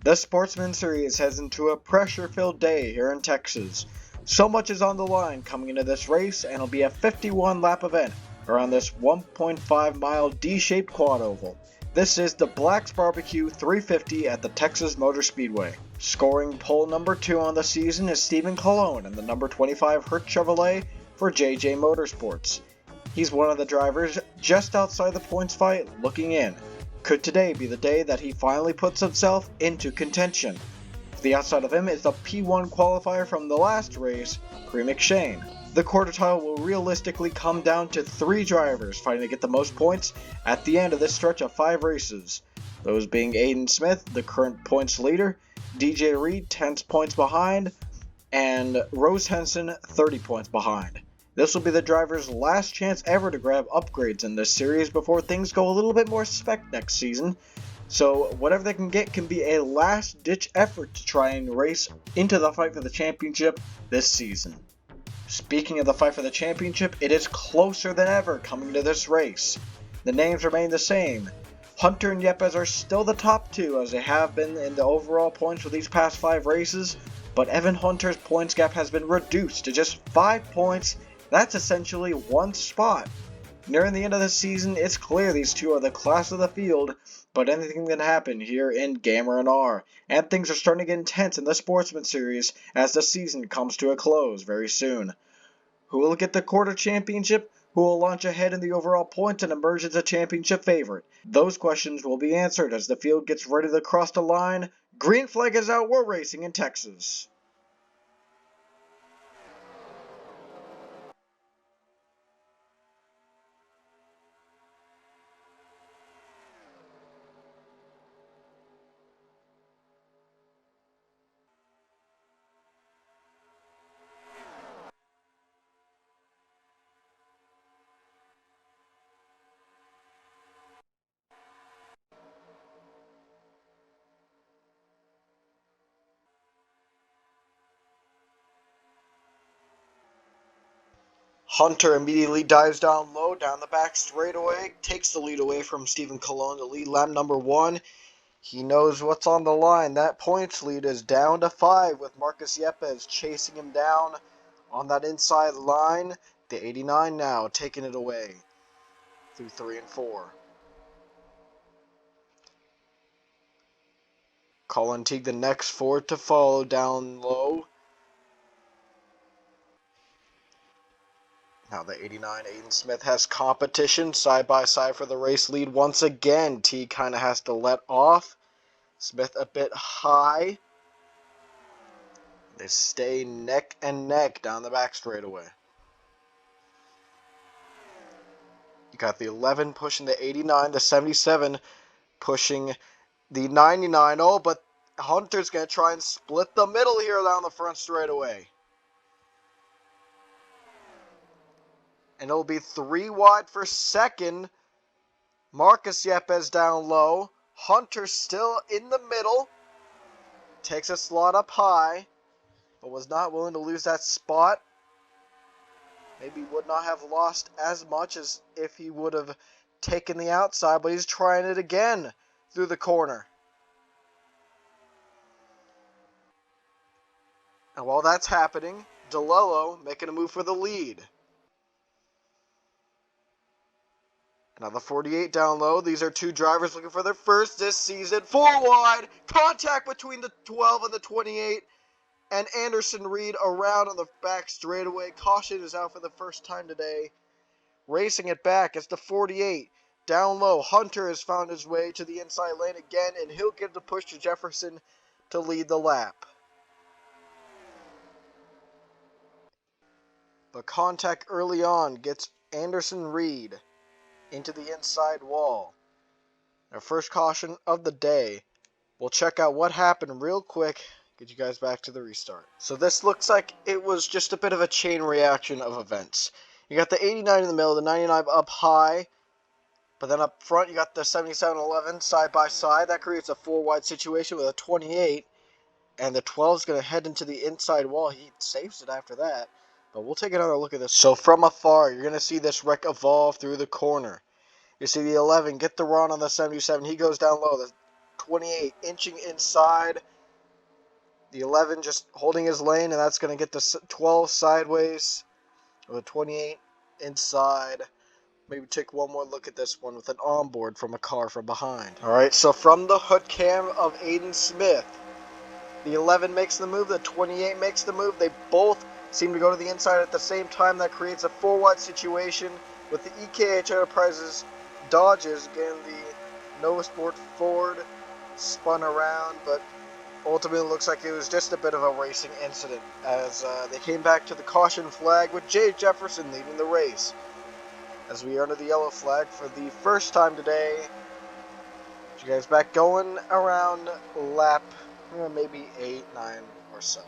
The Sportsman Series heads into a pressure-filled day here in Texas. So much is on the line coming into this race, and it'll be a 51-lap event around this 1.5-mile D-shaped quad oval. This is the Black's Barbecue 350 at the Texas Motor Speedway. Scoring pole number 2 on the season is Stephen Colon in the number 25 Hertz Chevrolet for JJ Motorsports. He's one of the drivers just outside the points fight looking in. Could today be the day that he finally puts himself into contention? To the outside of him is the P1 qualifier from the last race, Cree McShane. The quarter title will realistically come down to 3 drivers fighting to get the most points at the end of this stretch of 5 races. Those being Aiden Smith, the current points leader, DJ Reed 10 points behind, and Rose Henson 30 points behind. This will be the driver's last chance ever to grab upgrades in this series before things go a little bit more spec next season. So whatever they can get can be a last-ditch effort to try and race into the fight for the championship this season. Speaking of the fight for the championship, it is closer than ever coming to this race. The names remain the same. Hunter and Yepes are still the top 2 as they have been in the overall points for these past 5 races, but Evan Hunter's points gap has been reduced to just 5 points. That's essentially 1 spot. Nearing the end of the season, it's clear these two are the class of the field, but anything can happen here in GAMERNR, and things are starting to get intense in the Sportsman Series as the season comes to a close very soon. Who will get the quarter championship? Who will launch ahead in the overall points and emerge as a championship favorite? Those questions will be answered as the field gets ready to cross the line. Green flag is out, we're racing in Texas. Hunter immediately dives down low, down the back straightaway, takes the lead away from Stephen Colon to lead lap number 1. He knows what's on the line. That points lead is down to 5 with Marcus Yepes chasing him down on that inside line. The 89 now taking it away through 3 and 4. Colin Teague the next 4 to follow down low. Now the 89 Aiden Smith has competition side by side for the race lead once again. Teague kind of has to let off. Smith a bit high. They stay neck and neck down the back straightaway. You got the 11 pushing the 89, the 77 pushing the 99. Oh, but Hunter's going to try and split the middle here down the front straightaway. And it'll be 3 wide for second. Marcus Yepes down low. Hunter still in the middle. Takes a slot up high, but was not willing to lose that spot. Maybe would not have lost as much as if he would have taken the outside, but he's trying it again through the corner. And while that's happening, DeLello making a move for the lead. Now the 48 down low. These are 2 drivers looking for their first this season. 4 wide. Contact between the 12 and the 28. And Anderson Reed around on the back straightaway. Caution is out for the first time today. Racing it back. It's the 48. Down low. Hunter has found his way to the inside lane again. And he'll give the push to Jefferson to lead the lap. But contact early on gets Anderson Reed into the inside wall. Our first caution of the day. We'll check out what happened real quick. Get you guys back to the restart. So this looks like it was just a bit of a chain reaction of events. You got the 89 in the middle, the 99 up high, but then up front you got the 77-11 side by side. That creates a 4 wide situation with a 28, and the 12 is going to head into the inside wall. He saves it after that. But we'll take another look at this. So from afar, you're going to see this wreck evolve through the corner. You see the 11 get the run on the 77. He goes down low. The 28 inching inside. The 11 just holding his lane, and that's going to get the 12 sideways. With the 28 inside. Maybe take one more look at this one with an onboard from a car from behind. Alright, so from the hood cam of Aiden Smith, the 11 makes the move, the 28 makes the move. They both seem to go to the inside at the same time. That creates a 4-wide situation with the EKH Enterprises Dodges. Again, the Nova Sport Ford spun around, but ultimately it looks like it was just a bit of a racing incident as they came back to the caution flag with Jay Jefferson leading the race. As we are under the yellow flag for the first time today. You guys back going around lap maybe 8, 9 or so.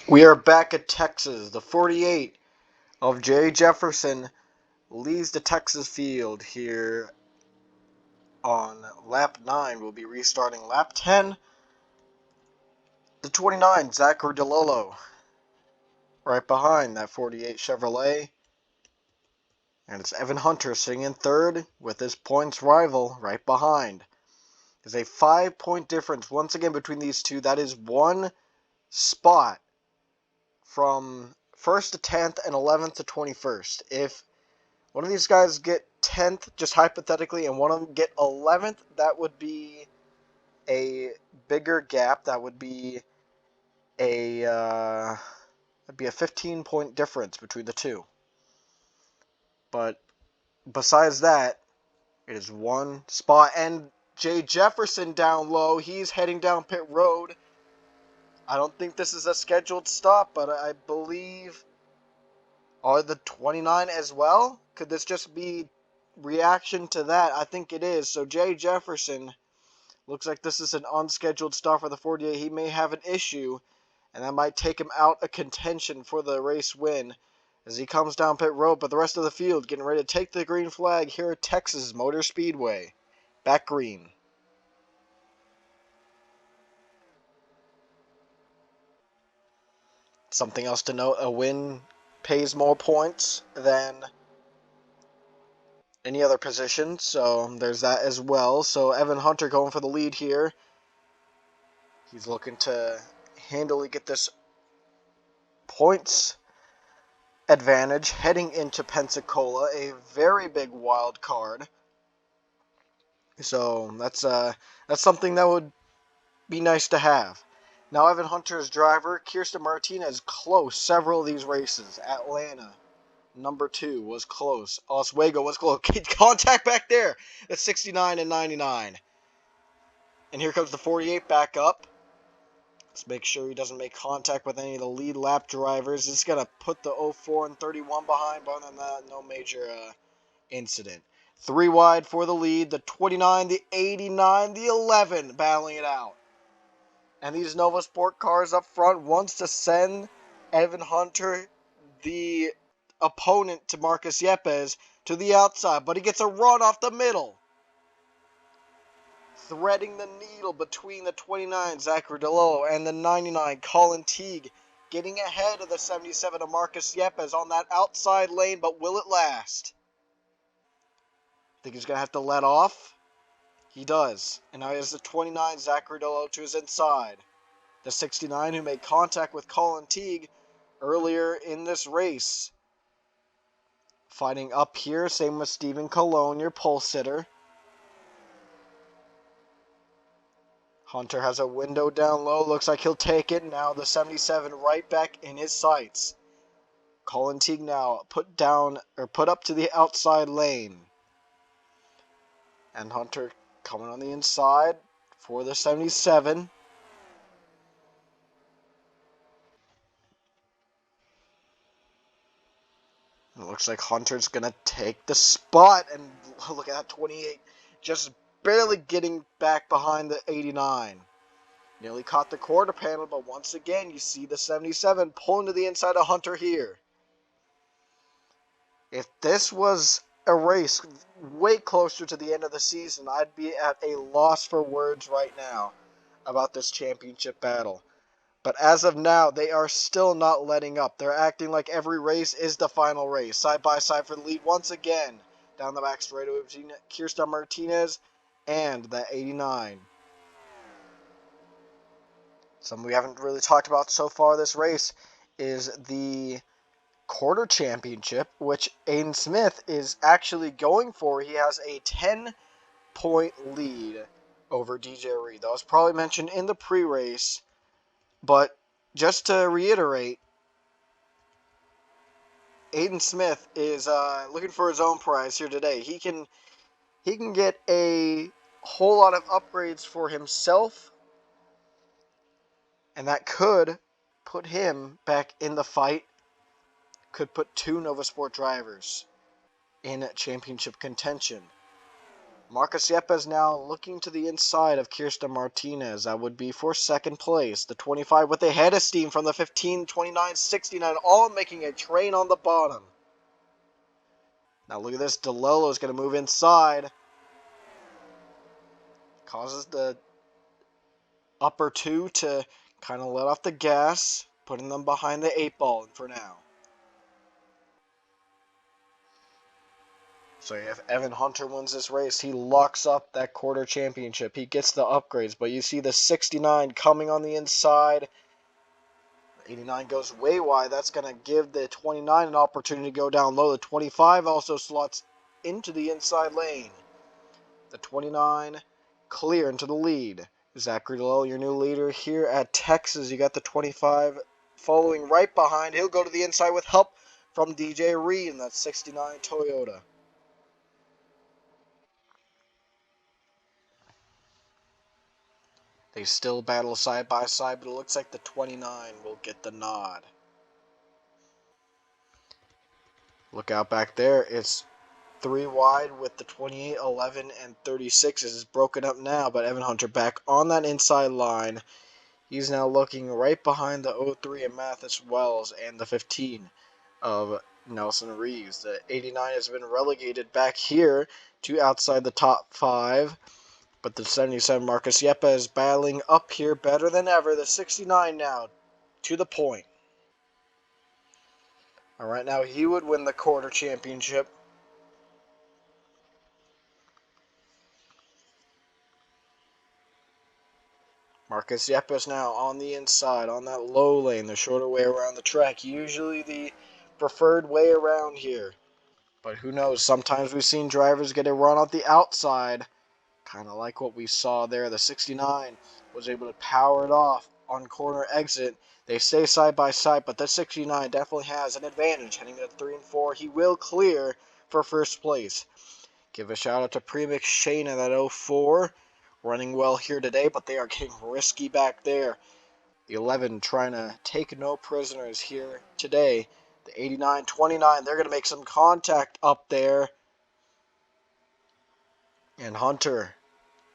We are back at Texas. The 48 of Jay Jefferson leaves the Texas field here on lap 9. We'll be restarting lap 10. The 29, Zachary DeLillo, right behind that 48 Chevrolet. And it's Evan Hunter sitting in third with his points rival right behind. There's a 5-point difference once again between these two. That is one spot from 1st to 10th and 11th to 21st. If one of these guys get 10th, just hypothetically, and one of them get 11th, that would be a bigger gap. That would be a 15-point difference between the two. But besides that, it is one spot. And Jay Jefferson down low. He's heading down pit road. I don't think this is a scheduled stop, but I believe... Are the 29 as well? Could this just be reaction to that? I think it is. So Jay Jefferson, looks like this is an unscheduled stop for the 48. He may have an issue, and that might take him out of contention for the race win as he comes down pit road. But the rest of the field getting ready to take the green flag here at Texas Motor Speedway. Back green. Something else to note, a win pays more points than any other position, so there's that as well. So Evan Hunter going for the lead here. He's looking to handily get this points advantage heading into Pensacola, a very big wild card. So that's something that would be nice to have. Now Evan Hunter's driver, Kirsten Martinez, close several of these races. Atlanta, number 2, was close. Oswego was close. Contact back there at 69 and 99. And here comes the 48 back up. Let's make sure he doesn't make contact with any of the lead lap drivers. It's going to put the 04 and 31 behind, but other than that, no major incident. 3 wide for the lead. The 29, the 89, the 11 battling it out. And these Nova Sport cars up front wants to send Evan Hunter, the opponent to Marcus Yepes, to the outside, but he gets a run off the middle. Threading the needle between the 29, Zachary DeLillo, and the 99, Colin Teague, getting ahead of the 77 of Marcus Yepes on that outside lane, but will it last? Think he's going to have to let off? He does. And now he has the 29, Zachary DeLillo, to his inside. The 69, who made contact with Colin Teague earlier in this race. Fighting up here, same with Stephen Cologne, your pole sitter. Hunter has a window down low. Looks like he'll take it. Now the 77 right back in his sights. Colin Teague now put up to the outside lane. And Hunter coming on the inside for the 77. It looks like Hunter's going to take the spot. And look at that 28. Just barely getting back behind the 89. Nearly caught the quarter panel, but once again, you see the 77 pulling to the inside of Hunter here. If this was a race way closer to the end of the season, I'd be at a loss for words right now about this championship battle. But as of now, they are still not letting up. They're acting like every race is the final race. Side by side for the lead once again. Down the back straightaway between Kirsten Martinez and the 89. Something we haven't really talked about so far this race is the quarter championship, which Aiden Smith is actually going for. He has a 10-point lead over DJ Reed. That was probably mentioned in the pre-race, but just to reiterate, Aiden Smith is looking for his own prize here today. He can get a whole lot of upgrades for himself, and that could put him back in the fight. Could put two Nova Sport drivers in championship contention. Marcus Yepes now looking to the inside of Kirsten Martinez. That would be for second place. The 25 with a head of steam from the 15, 29, 69, all making a train on the bottom. Now look at this. DeLillo is going to move inside. Causes the upper two to kind of let off the gas, putting them behind the 8 ball for now. So if Evan Hunter wins this race, he locks up that quarter championship. He gets the upgrades, but you see the 69 coming on the inside. 89 goes way wide. That's going to give the 29 an opportunity to go down low. The 25 also slots into the inside lane. The 29 clear into the lead. Zachary DeLillo, your new leader here at Texas. You got the 25 following right behind. He'll go to the inside with help from DJ Reed in that 69 Toyota. They still battle side by side, but it looks like the 29 will get the nod. Look out back there. It's 3 wide with the 28, 11, and 36. This is broken up now, but Evan Hunter back on that inside line. He's now looking right behind the 03 of Mathis Wells and the 15 of Nelson Reeves. The 89 has been relegated back here to outside the top 5. But the 77 Marcus Yepes is battling up here better than ever. The 69 now to the point. All right, now he would win the quarter championship. Marcus Yepes now on the inside, on that low lane, the shorter way around the track. Usually the preferred way around here. But who knows, sometimes we've seen drivers get a run off the outside. Kind of like what we saw there. The 69 was able to power it off on corner exit. They stay side by side, but the 69 definitely has an advantage. Heading to 3 and 4, he will clear for first place. Give a shout out to Premix Shane in that 04. Running well here today, but they are getting risky back there. The 11 trying to take no prisoners here today. The 89, 29, they're going to make some contact up there. And Hunter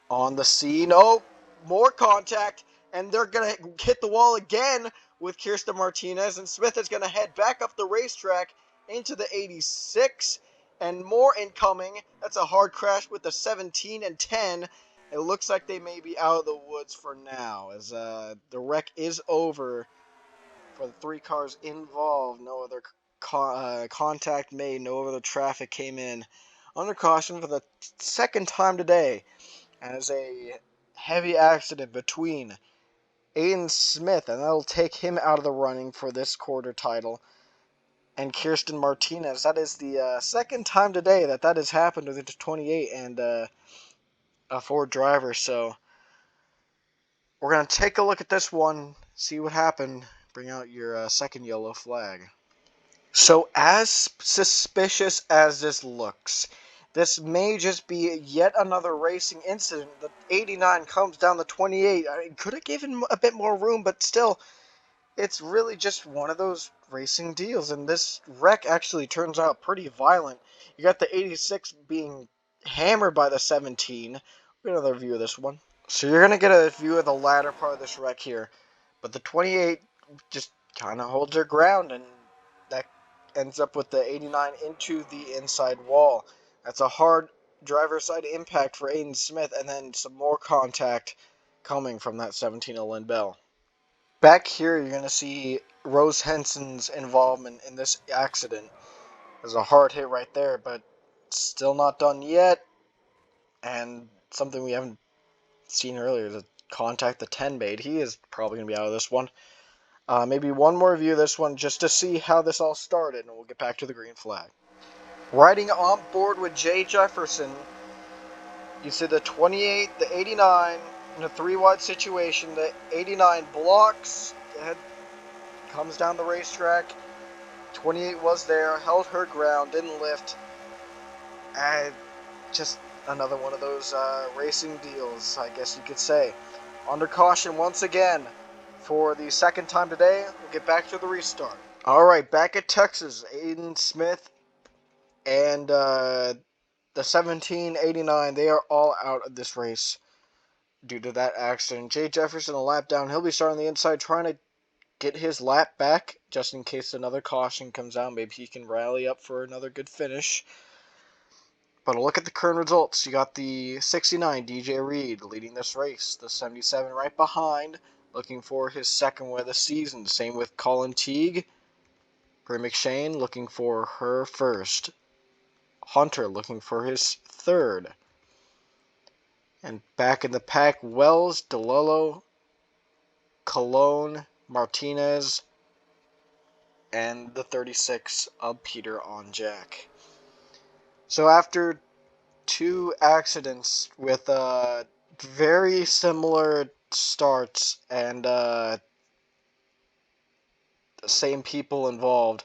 on the scene. Oh, more contact, and they're going to hit the wall again with Kirsten Martinez, and Smith is going to head back up the racetrack into the 86, and more incoming. That's a hard crash with the 17 and 10. It looks like they may be out of the woods for now, as the wreck is over for the 3 cars involved. No other contact made, no other traffic came in. Under caution for the second time today, as a heavy accident between Aiden Smith, and that'll take him out of the running for this quarter title, and Kirsten Martinez. That is the second time today that has happened with the 28 and a Ford driver. So we're going to take a look at this one, see what happened. Bring out your second yellow flag. So as suspicious as this looks, this may just be yet another racing incident. The 89 comes down the 28. I mean, could have given a bit more room, but still, it's really just one of those racing deals. And this wreck actually turns out pretty violent. You got the 86 being hammered by the 17. We'll get another view of this one. So you're going to get a view of the latter part of this wreck here. But the 28 just kind of holds her ground, and that ends up with the 89 into the inside wall. That's a hard driver's side impact for Aiden Smith, and then some more contact coming from that 17 of Lynn Bell. Back here, you're going to see Rose Henson's involvement in this accident. There's a hard hit right there, but still not done yet. And something we haven't seen earlier is a contact the 10 made. He is probably going to be out of this one. Maybe one more review of this one just to see how this all started, and we'll get back to the green flag. Riding on board with Jay Jefferson, you see the 28, the 89, in a 3-wide situation. The 89 blocks, comes down the racetrack. 28 was there, held her ground, didn't lift. And just another one of those racing deals, I guess you could say. Under caution once again for the second time today. We'll get back to the restart. Alright, back at Texas. Aiden Smith and the 1789, they are all out of this race due to that accident. Jay Jefferson a lap down. He'll be starting the inside trying to get his lap back just in case another caution comes out. Maybe he can rally up for another good finish. But a look at the current results. You got the 69, DJ Reed, leading this race. The 77 right behind, looking for his second win of the season. Same with Colin Teague. Bray McShane looking for her first. Hunter looking for his third. And back in the pack, Wells, DeLillo, Colon, Martinez, and the 36 of Peter on Jack. So after 2 accidents with very similar starts and the same people involved,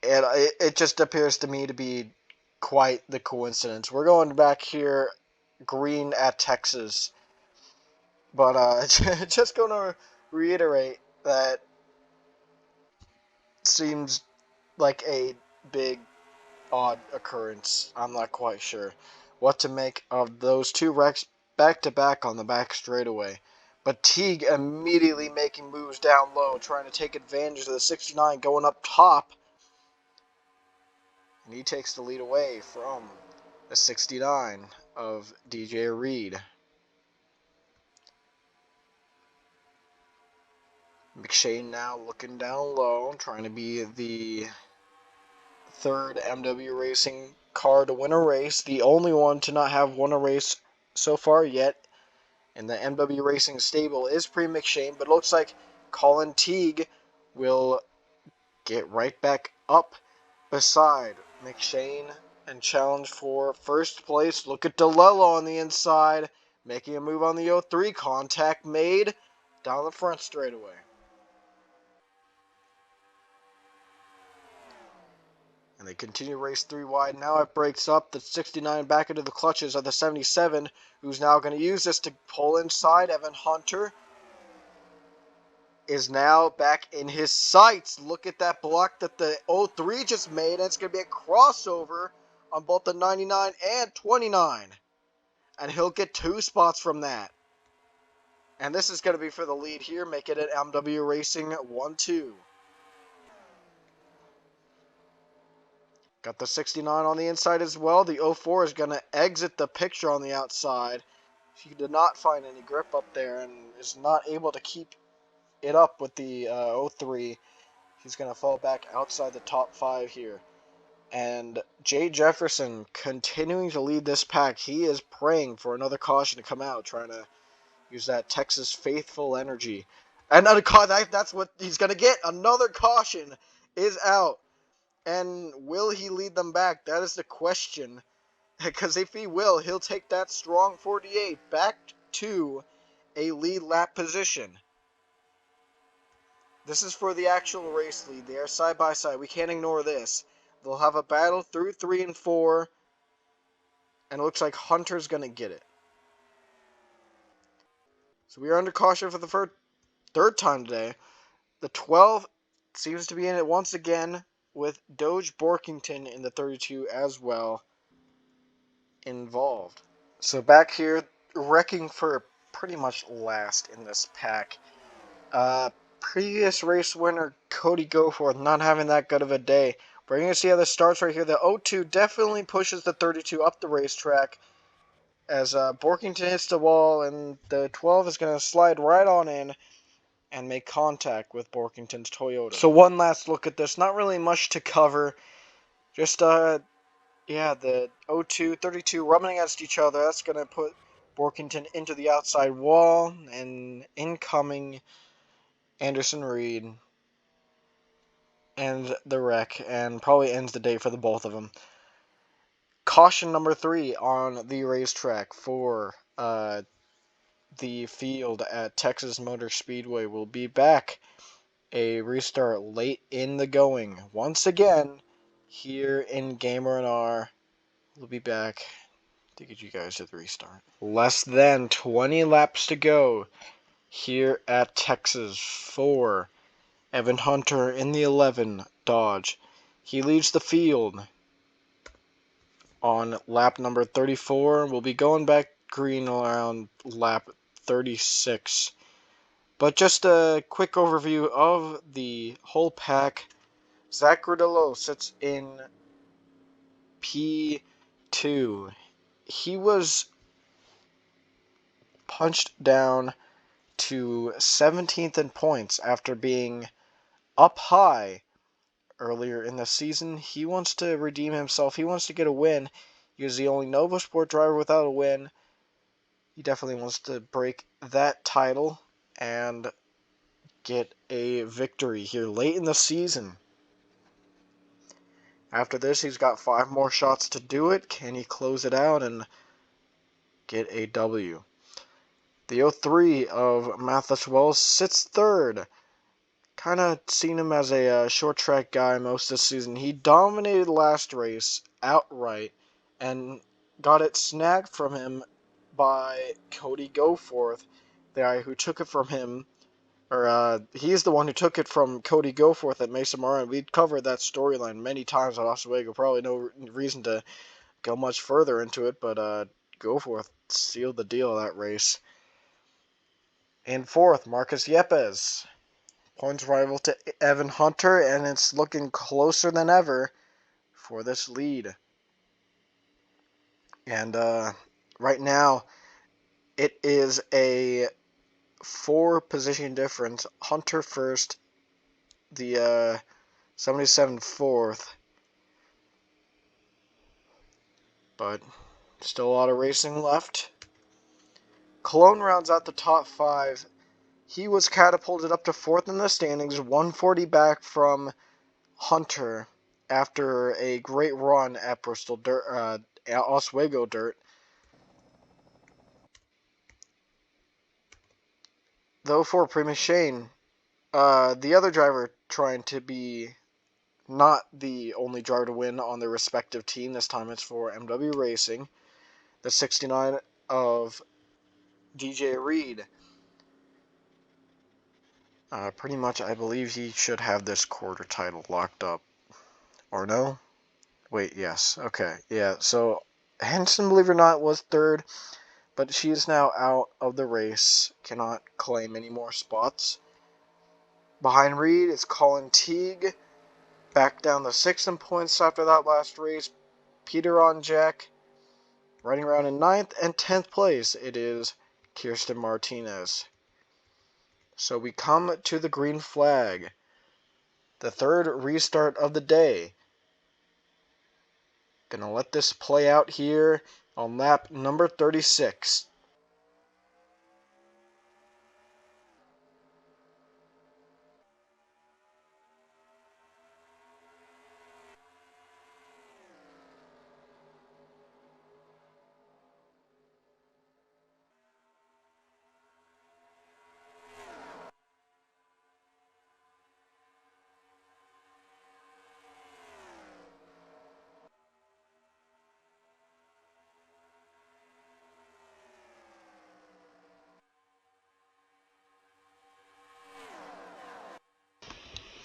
and it just appears to me to be quite the coincidence. We're going back here, green at Texas, but just going to reiterate that seems like a big odd occurrence. I'm not quite sure what to make of those 2 wrecks back-to-back on the back straightaway. But Teague immediately making moves down low, trying to take advantage of the 69 going up top. And he takes the lead away from the 69 of DJ Reed. McShane now looking down low, trying to be the 3rd MW Racing car to win a race. The only one to not have won a race so far yet in the MW Racing stable is Pre McShane, but it looks like Colin Teague will get right back up beside McShane and challenge for first place. Look at DeLillo on the inside, making a move on the 03. Contact made down the front straightaway. And they continue to race 3 wide. Now it breaks up. The 69 back into the clutches of the 77, who's now going to use this to pull inside. Evan Hunter is now back in his sights. Look at that block that the 03 just made. And it's going to be a crossover on both the 99 and 29. And he'll get 2 spots from that. And this is going to be for the lead here. Make it an MW Racing 1-2. Got the 69 on the inside as well. The 04 is going to exit the picture on the outside. He did not find any grip up there and is not able to keep it up with the 03. He's going to fall back outside the top 5 here. And Jay Jefferson continuing to lead this pack. He is praying for another caution to come out, trying to use that Texas faithful energy. And that's what he's going to get. Another caution is out. And will he lead them back? That is the question. Because if he will, he'll take that strong 48 back to a lead lap position. This is for the actual race lead. They are side by side. We can't ignore this. They'll have a battle through 3 and 4. And it looks like Hunter's going to get it. So we are under caution for the third time today. The 12 seems to be in it once again, with Doge Borkington in the 32 as well involved. So back here, wrecking for pretty much last in this pack. Previous race winner Cody Goforth not having that good of a day. We're going to see how this starts right here. The 02 definitely pushes the 32 up the racetrack as Borkington hits the wall, and the 12 is going to slide right on in and make contact with Borkington's Toyota. So one last look at this. Not really much to cover. Just, the 02, 32 rubbing against each other. That's going to put Borkington into the outside wall, and incoming Anderson Reed ends the wreck and probably ends the day for the both of them. Caution number 3 on the racetrack for the field at Texas Motor Speedway will be back. A restart late in the going. Once again, here in GAMERNR, we'll be back to get you guys to the restart. Less than 20 laps to go here at Texas for Evan Hunter in the 11 Dodge. He leaves the field on lap number 34. We'll be going back green around lap 36. But just a quick overview of the whole pack. Zach Gradillo sits in P2. He was punched down to 17th in points after being up high earlier in the season. He wants to redeem himself. He wants to get a win. He was the only Nova Sport driver without a win. He definitely wants to break that title and get a victory here late in the season. After this, he's got 5 more shots to do it. Can he close it out and get a W? The 03 of Mathis Wells sits third. Kind of seen him as a short track guy most this season. He dominated last race outright and got it snagged from him by Cody Goforth, the guy who took it from him. He's the one who took it from Cody Goforth at Mesa Marin. We'd covered that storyline many times at Oswego. Probably no reason to go much further into it, but Goforth sealed the deal of that race. In fourth, Marcus Yepes. Points rival to Evan Hunter, and it's looking closer than ever for this lead. And right now, it is a 4-position difference. Hunter first, the 77 fourth. But still a lot of racing left. Cologne rounds out the top 5. He was catapulted up to 4th in the standings, 140 back from Hunter after a great run at Bristol Dirt, Oswego Dirt. Though for Prima Shane, the other driver trying to be not the only driver to win on their respective team. This time it's for MW Racing. The 69 of DJ Reed. Pretty much, I believe he should have this quarter title locked up. Or no? Wait, yes. Okay, yeah. So, Henson, believe it or not, was third. But she is now out of the race. Cannot claim any more spots. Behind Reed is Colin Teague. Back down to 6th in points after that last race. Peter on Jack. Running around in 9th and 10th place, it is Kirsten Martinez. So we come to the green flag. The 3rd restart of the day. Gonna let this play out here on lap number 36.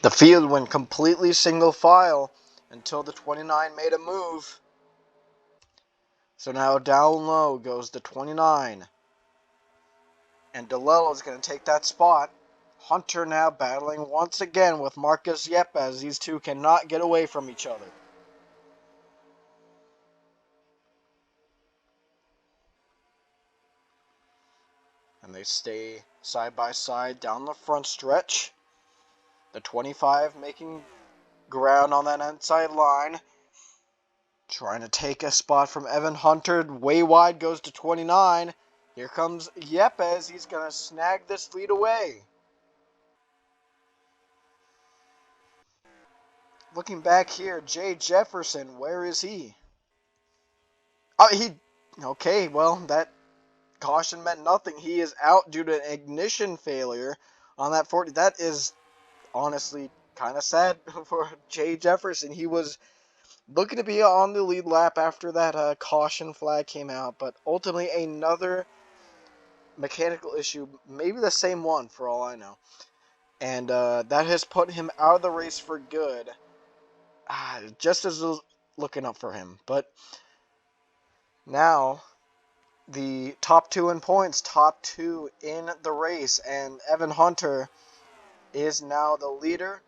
The field went completely single file until the 29 made a move. So now down low goes the 29. And DeLello is going to take that spot. Hunter now battling once again with Marcus Yepes. These two cannot get away from each other. And they stay side by side down the front stretch. The 25 making ground on that inside line. Trying to take a spot from Evan Hunter. Way wide goes to 29. Here comes Yepes. He's going to snag this lead away. Looking back here, Jay Jefferson, where is he? Oh, okay, well, that caution meant nothing. He is out due to an ignition failure on that 40. That is honestly kind of sad for Jay Jefferson. He was looking to be on the lead lap after that caution flag came out, but ultimately another mechanical issue, maybe the same one for all I know. And that has put him out of the race for good. Just as looking up for him. But now the top two in points, top two in the race, and Evan Hunter is now the leader.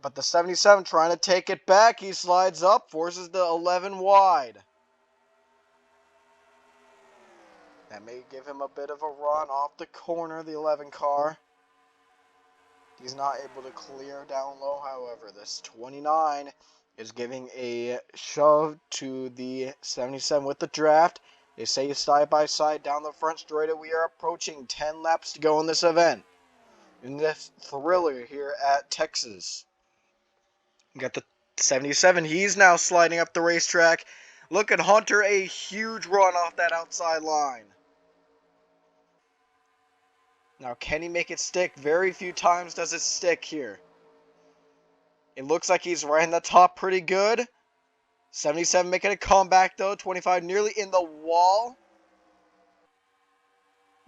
But the 77 trying to take it back. He slides up, forces the 11 wide. That may give him a bit of a run off the corner, the 11 car. He's not able to clear down low, however. This 29 is giving a shove to the 77 with the draft. They say side by side down the front straight. We are approaching 10 laps to go in this event. In this thriller here at Texas. We got the 77. He's now sliding up the racetrack. Look at Hunter, a huge run off that outside line. Now, can he make it stick? Very few times does it stick here. It looks like he's right in the top pretty good. 77 making a comeback, though. 25 nearly in the wall.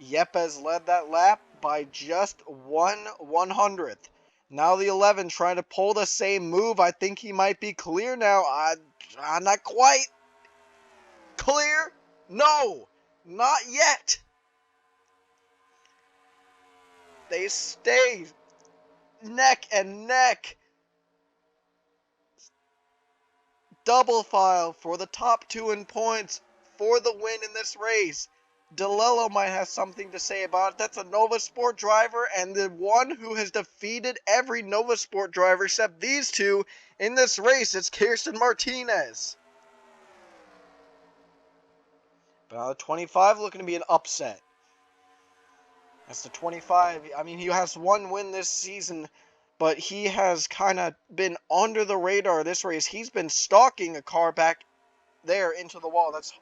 Yepes led that lap by just 1/100th. Now the 11 trying to pull the same move. I think he might be clear now. Not quite. Clear? No, not yet. They stay neck and neck. Double file for the top two in points for the win in this race. DeLello might have something to say about it. That's a Nova Sport driver, and the one who has defeated every Nova Sport driver except these two in this race. It's Kirsten Martinez. But now the 25 looking to be an upset. That's the 25. I mean, he has one win this season, but he has kind of been under the radar this race. He's been stalking a car back there into the wall. That's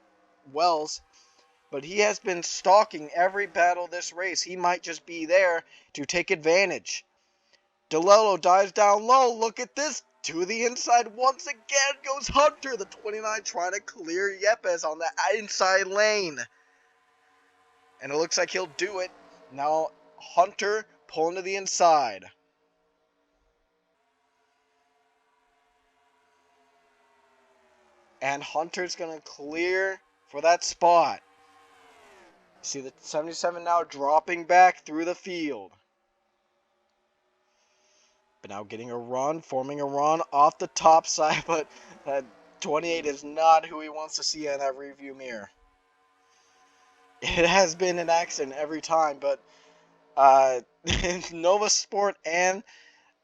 Wells. But he has been stalking every battle this race. He might just be there to take advantage. DeLello dives down low. Look at this. To the inside once again goes Hunter. The 29 trying to clear Yepes on the inside lane. And it looks like he'll do it. Now Hunter pulling to the inside. And Hunter's going to clear for that spot. See the 77 now dropping back through the field. But now getting a run, forming a run off the top side. But that 28 is not who he wants to see in that rearview mirror. It has been an accident every time, but Nova Sport and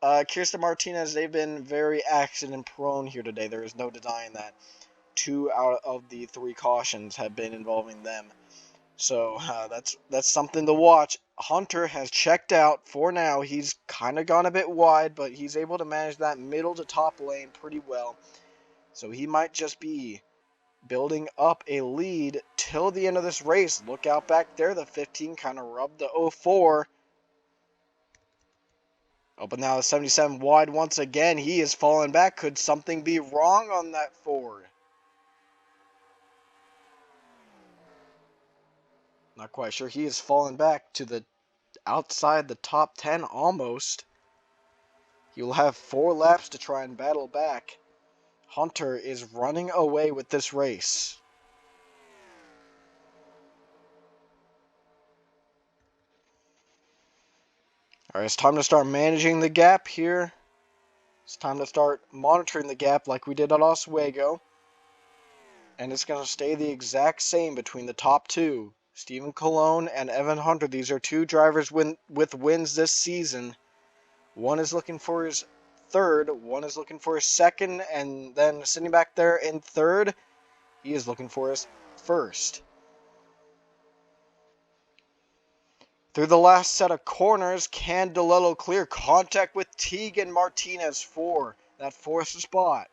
Kirsten Martinez, they've been very accident prone here today. There is no denying that. 2 out of the 3 cautions have been involving them. So that's something to watch. Hunter has checked out for now. He's kind of gone a bit wide, but he's able to manage that middle to top lane pretty well. So he might just be building up a lead till the end of this race. Look out back there. The 15 kind of rubbed the 04. Oh, but now the 77 wide once again. He is falling back. Could something be wrong on that Ford? Not quite sure. He is falling back to the outside the top 10 almost. He will have 4 laps to try and battle back. Hunter is running away with this race. Alright, it's time to start managing the gap here. It's time to start monitoring the gap like we did at Oswego. And it's going to stay the exact same between the top 2. Stephen Colon and Evan Hunter. These are 2 drivers with wins this season. One is looking for his 3rd. One is looking for his 2nd. And then sitting back there in 3rd, he is looking for his 1st. Through the last set of corners, can DeLello clear contact with Tegan Martinez for that fourth spot?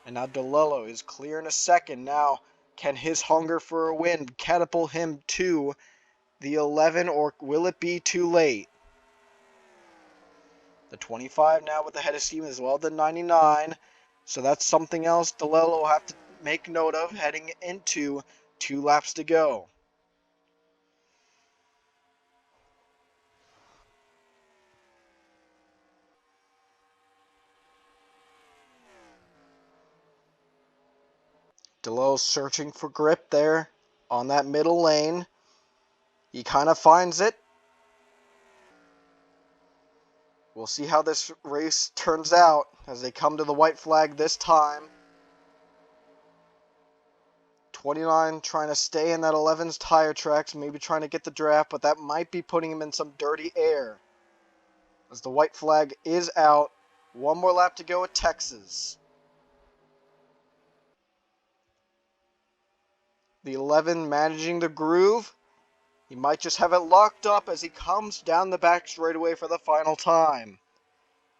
And now DeLello is clear in a second. Now, can his hunger for a win catapult him to the 11, or will it be too late? The 25 now with the head of steam as well, the 99. So that's something else DeLello will have to make note of heading into 2 laps to go. DeLello searching for grip there on that middle lane. He kind of finds it. We'll see how this race turns out as they come to the white flag this time. 29 trying to stay in that 11's tire tracks, maybe trying to get the draft, but that might be putting him in some dirty air. As the white flag is out, 1 more lap to go at Texas. The 11 managing the groove. He might just have it locked up as he comes down the back straightaway for the final time.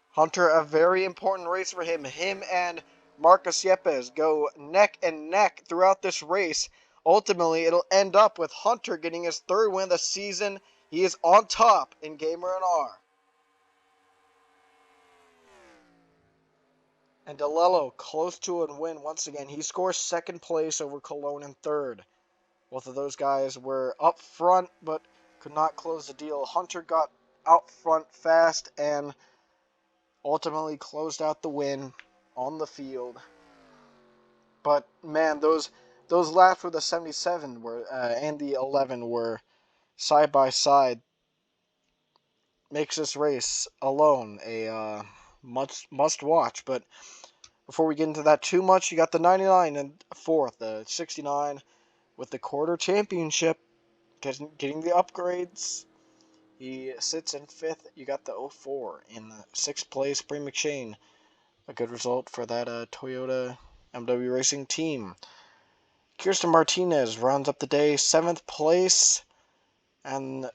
Hunter, a very important race for him. Him and Marcus Yepes go neck and neck throughout this race. Ultimately, it'll end up with Hunter getting his 3rd win of the season. He is on top in GAMERNR. And DeLello close to a win once again. He scores 2nd place over Cologne in 3rd. Both of those guys were up front but could not close the deal. Hunter got out front fast and ultimately closed out the win on the field. But man, those laps with the 77 were and the 11 were side by side. Makes this race alone a must watch. But before we get into that too much, you got the 99 and 4th, the 69 with the quarter championship, getting the upgrades. He sits in 5th. You got the 04 in the 6th place, Bree McShane. A good result for that Toyota MW Racing team. Kirsten Martinez rounds up the day, 7th place. And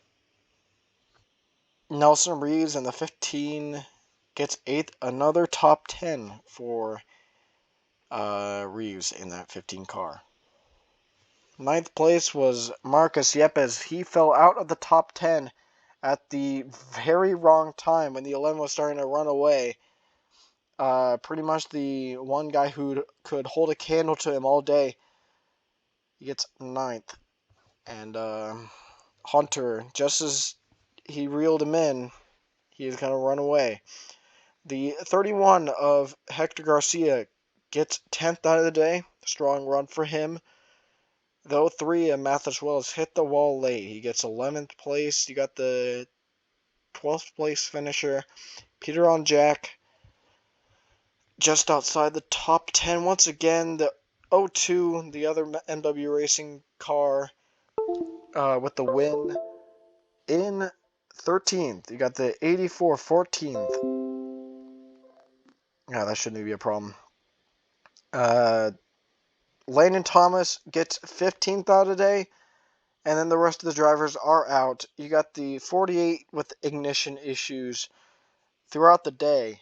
Nelson Reeves in the 15 gets 8th. Another top 10 for Reeves in that 15 car. 9th place was Marcus Yepes. He fell out of the top 10 at the very wrong time when the 11 was starting to run away. Pretty much the one guy who could hold a candle to him all day. He gets 9th. And Hunter, just as he reeled him in, he is going to run away. The 31 of Hector Garcia gets 10th out of the day. Strong run for him. The 03 of Mathis Wells hit the wall late. He gets 11th place. You got the 12th place finisher, Peter on Jack, just outside the top 10. Once again, the 02, the other MW Racing car, with the win in 13th. You got the 84 14th. Yeah, that shouldn't be a problem. Landon Thomas gets 15th out of the day, and then the rest of the drivers are out. You got the 48 with ignition issues throughout the day.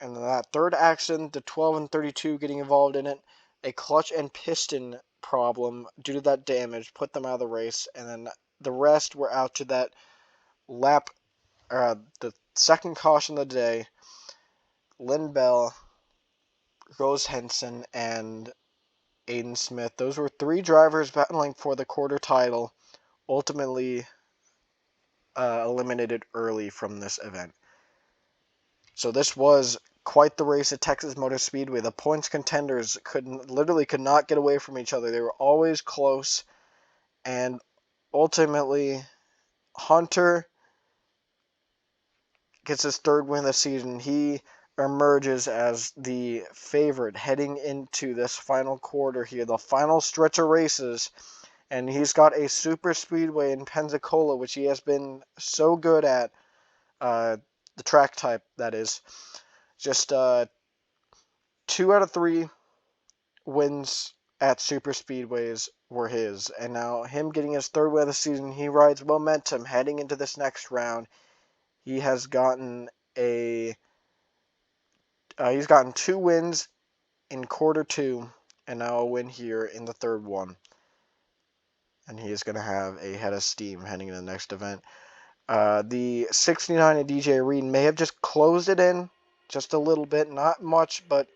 And then that 3rd accident, the 12 and 32 getting involved in it, a clutch and piston problem due to that damage, put them out of the race. And then the rest were out to that lap, the 2nd caution of the day. Lynn Bell, Rose Henson, and Aiden Smith. Those were 3 drivers battling for the quarter title, ultimately eliminated early from this event. So this was quite the race at Texas Motor Speedway. The points contenders could not get away from each other. They were always close, and ultimately Hunter gets his 3rd win of the season. He emerges as the favorite heading into this final quarter here, the final stretch of races, and he's got a super speedway in Pensacola, which he has been so good at, the track type, that is. Just 2 out of 3 wins at super speedways were his, and now him getting his third win of the season, he rides momentum heading into this next round. He has gotten he's gotten 2 wins in quarter 2, and now a win here in the third one, and he is going to have a head of steam heading into the next event. The 69 of DJ Reed may have just closed it in just a little bit, not much, but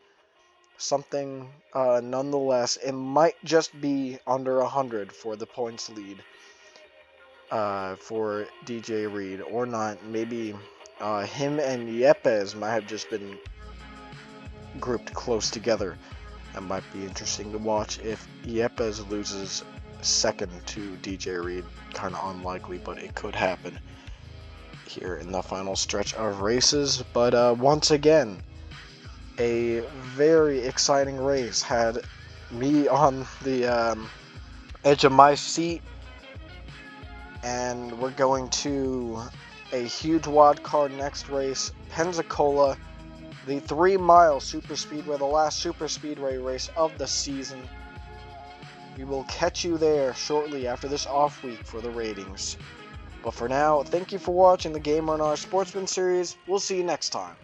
something nonetheless. It might just be under 100 for the points lead for DJ Reed, or not. Maybe him and Yepes might have just been grouped close together. That might be interesting to watch if Yepes loses second to DJ Reed. Kind of unlikely, but it could happen here in the final stretch of races. But once again, a very exciting race. Had me on the edge of my seat, and we're going to a huge wild card next race, Pensacola, the 3-mile super speedway, the last super speedway race of the season. We will catch you there shortly after this off week for the ratings. But for now, thank you for watching the GAMERNR Sportsman Series. We'll see you next time.